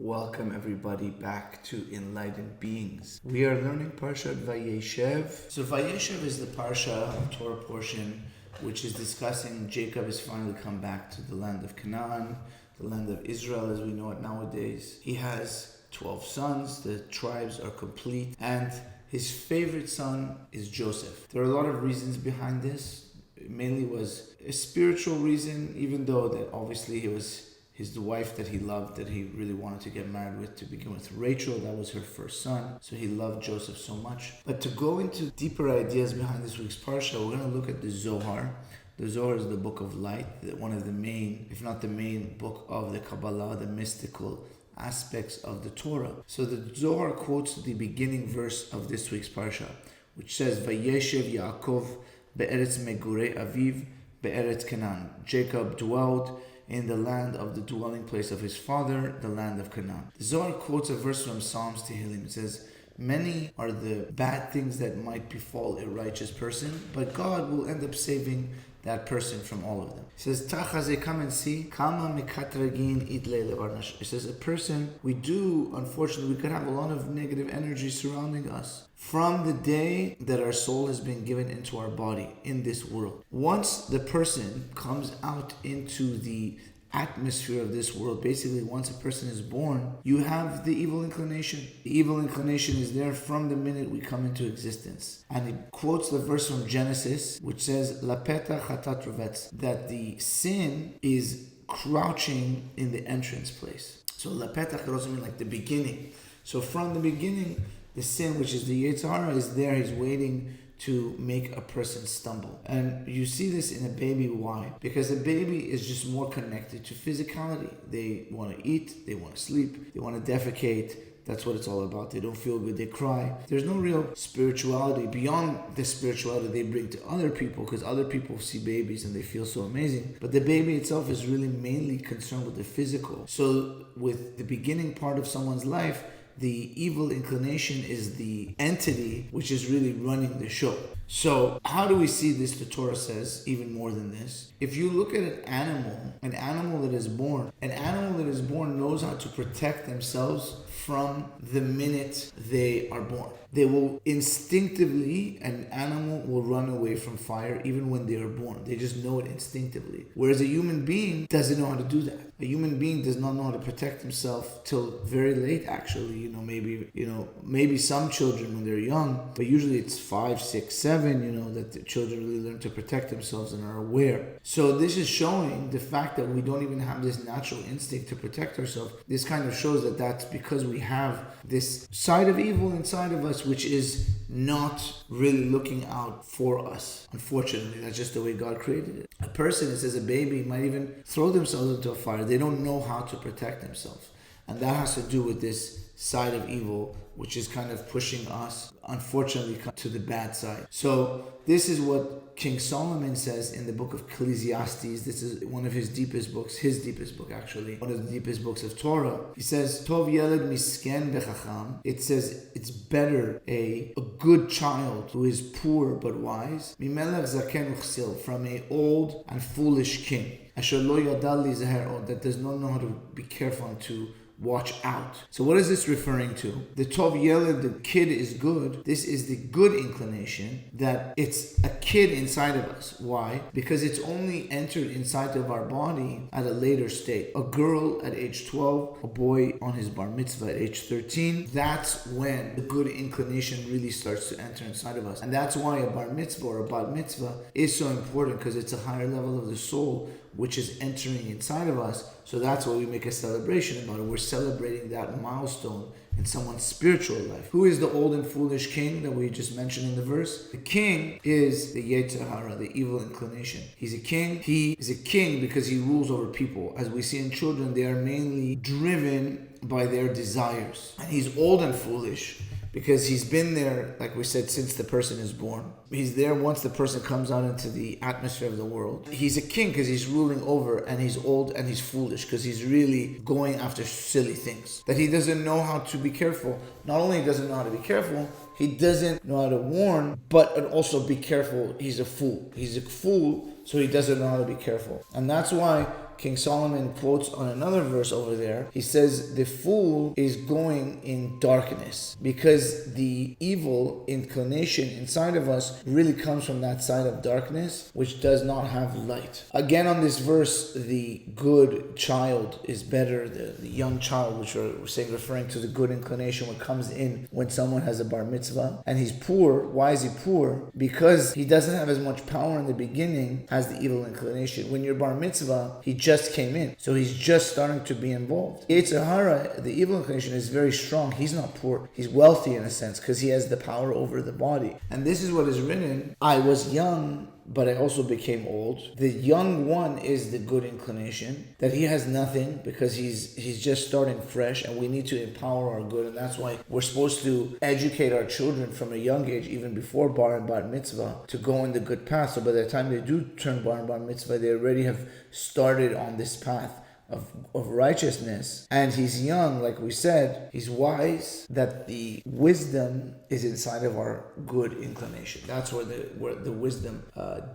Welcome everybody back to Enlightened Beings. We are learning Parshat Vayeshev. So Vayeshev is the Parsha Torah portion which is discussing Jacob has finally come back to the land of Canaan, the land of Israel as we know it nowadays. He has 12 sons, the tribes are complete, and his favorite son is Joseph. There are a lot of reasons behind this. It mainly was a spiritual reason, even though that obviously the wife that he loved, that he really wanted to get married with to begin with. Rachel, that was her first son, so he loved Joseph so much. But to go into deeper ideas behind this week's Parsha, we're going to look at the Zohar. The Zohar is the book of light, one of the main, if not the main book of the Kabbalah, the mystical aspects of the Torah. So the Zohar quotes the beginning verse of this week's Parsha, which says, vayeshev Yaakov be'eretz megurei aviv be'eretz Canaan. Jacob dwelled in the land of the dwelling place of his father, the land of Canaan. The Zohar quotes a verse from Psalms Tehillim. It says, many are the bad things that might befall a righteous person, but God will end up saving that person from all of them. It says, come and see, it says, a person, unfortunately, we could have a lot of negative energy surrounding us from the day that our soul has been given into our body in this world. Once the person comes out into the atmosphere of this world, basically once a person is born, you have the evil inclination. The evil inclination is there from the minute we come into existence. And he quotes the verse from Genesis, which says, Lapeta chatat rovetz, that the sin is crouching in the entrance place. So lapeta could also mean like the beginning. So from the beginning, the sin, which is the Yetzer Hara, is there. He's waiting to make a person stumble. And you see this in a baby. Why? Because a baby is just more connected to physicality. They want to eat, they want to sleep, they want to defecate. That's what it's all about. They don't feel good, they cry. There's no real spirituality beyond the spirituality they bring to other people, because other people see babies and they feel so amazing. But the baby itself is really mainly concerned with the physical. So with the beginning part of someone's life, the evil inclination is the entity which is really running the show. So how do we see this? The Torah says even more than this. If you look at an animal that is born knows how to protect themselves from the minute they are born. They will instinctively, an animal will run away from fire even when they are born. They just know it instinctively. Whereas a human being doesn't know how to do that. A human being does not know how to protect himself till very late, actually. Maybe some children when they're young, but usually it's 5, 6, 7, that the children really learn to protect themselves and are aware. So this is showing the fact that we don't even have this natural instinct to protect ourselves. This kind of shows that that's because we have this side of evil inside of us, which is not really looking out for us. Unfortunately, that's just the way God created it. A person, it says a baby, might even throw themselves into a fire. They don't know how to protect themselves. And that has to do with this side of evil, which is kind of pushing us, unfortunately, to the bad side. So this is what King Solomon says in the book of Ecclesiastes. This is one of his deepest books, actually, one of the deepest books of Torah. He says, Tov yeled misken bechacham. It says it's better a good child who is poor but wise, mimelech zaken uchsil, from a old and foolish king, asher lo yadal lizaher, that does not know how to be careful and to watch out. So what is this referring to? The Tov Yeled, the kid is good. This is the good inclination, that it's a kid inside of us. Why? Because it's only entered inside of our body at a later state. A girl at age 12, a boy on his bar mitzvah at age 13, that's when the good inclination really starts to enter inside of us. And that's why a bar mitzvah or a bat mitzvah is so important, because it's a higher level of the soul which is entering inside of us. So that's why we make a celebration about it. We're celebrating that milestone in someone's spiritual life. Who is the old and foolish king that we just mentioned in the verse? The king is the Yetzer Hara, the evil inclination. He's a king. He is a king because he rules over people. As we see in children, they are mainly driven by their desires. And he's old and foolish because he's been there, like we said, since the person is born. He's there once the person comes out into the atmosphere of the world. He's a king because he's ruling over, and he's old and he's foolish because he's really going after silly things. That he doesn't know how to be careful. Not only doesn't know how to be careful, he doesn't know how to warn, but also be careful. He's a fool. He's a fool, so he doesn't know how to be careful. And that's why King Solomon quotes on another verse over there. He says, the fool is going in darkness because the evil inclination inside of us really comes from that side of darkness, which does not have light. Again, on this verse, the good child is better, the young child, which we're saying referring to the good inclination, what comes in when someone has a bar mitzvah. And he's poor. Why is he poor? Because he doesn't have as much power in the beginning as the evil inclination. When you're bar mitzvah, he just came in. So he's just starting to be involved. Yetzer hara, the evil inclination, is very strong. He's not poor. He's wealthy in a sense because he has the power over the body. And this is what is written, I was young, but I also became old. The young one is the good inclination, that he has nothing because he's just starting fresh, and we need to empower our good. And that's why we're supposed to educate our children from a young age, even before bar and bar mitzvah, to go in the good path. So by the time they do turn bar and bar mitzvah, they already have started on this path of righteousness. And he's young, like we said, he's wise, that the wisdom is inside of our good inclination. That's where the wisdom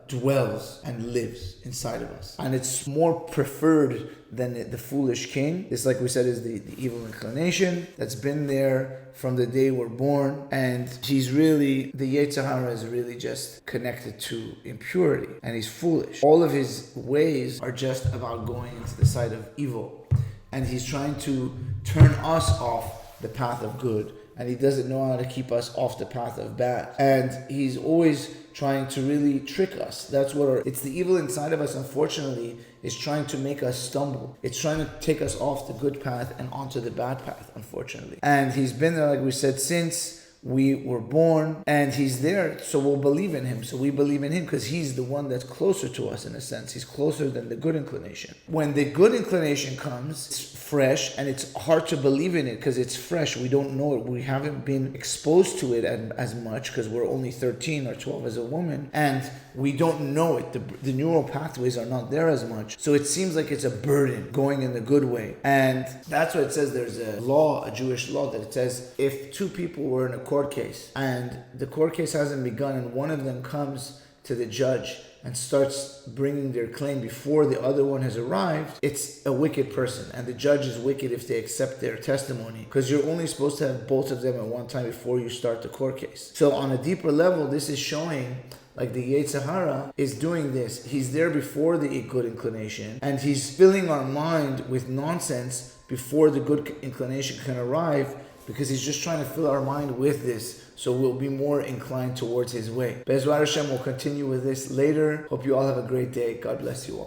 dwells and lives inside of us. And it's more preferred than the foolish king. This, like we said, is the evil inclination that's been there from the day we're born. And he's really, the Yetzer hara is really just connected to impurity. And he's foolish. All of his ways are just about going into the side of evil. And he's trying to turn us off the path of good. And he doesn't know how to keep us off the path of bad. And he's always trying to really trick us. That's what it's the evil inside of us, unfortunately, is trying to make us stumble. It's trying to take us off the good path and onto the bad path, unfortunately. And he's been there, like we said, since we were born, and he's there, so we'll believe in him. So we believe in him because he's the one that's closer to us, in a sense. He's closer than the good inclination. When the good inclination comes, it's fresh, and it's hard to believe in it because it's fresh. We don't know it. We haven't been exposed to it as much because we're only 13 or 12 as a woman, and we don't know it. The neural pathways are not there as much. So it seems like it's a burden going in the good way. And that's what it says. There's a law, a Jewish law, that it says if two people were in a court case and the court case hasn't begun and one of them comes to the judge and starts bringing their claim before the other one has arrived, it's a wicked person, and the judge is wicked if they accept their testimony, because you're only supposed to have both of them at one time before you start the court case. So on a deeper level, this is showing like the Yetzer hara is doing this. He's there before the good inclination, and he's filling our mind with nonsense before the good inclination can arrive, because he's just trying to fill our mind with this so we'll be more inclined towards his way. Be'ezrat Hashem, we'll continue with this later. Hope you all have a great day. God bless you all.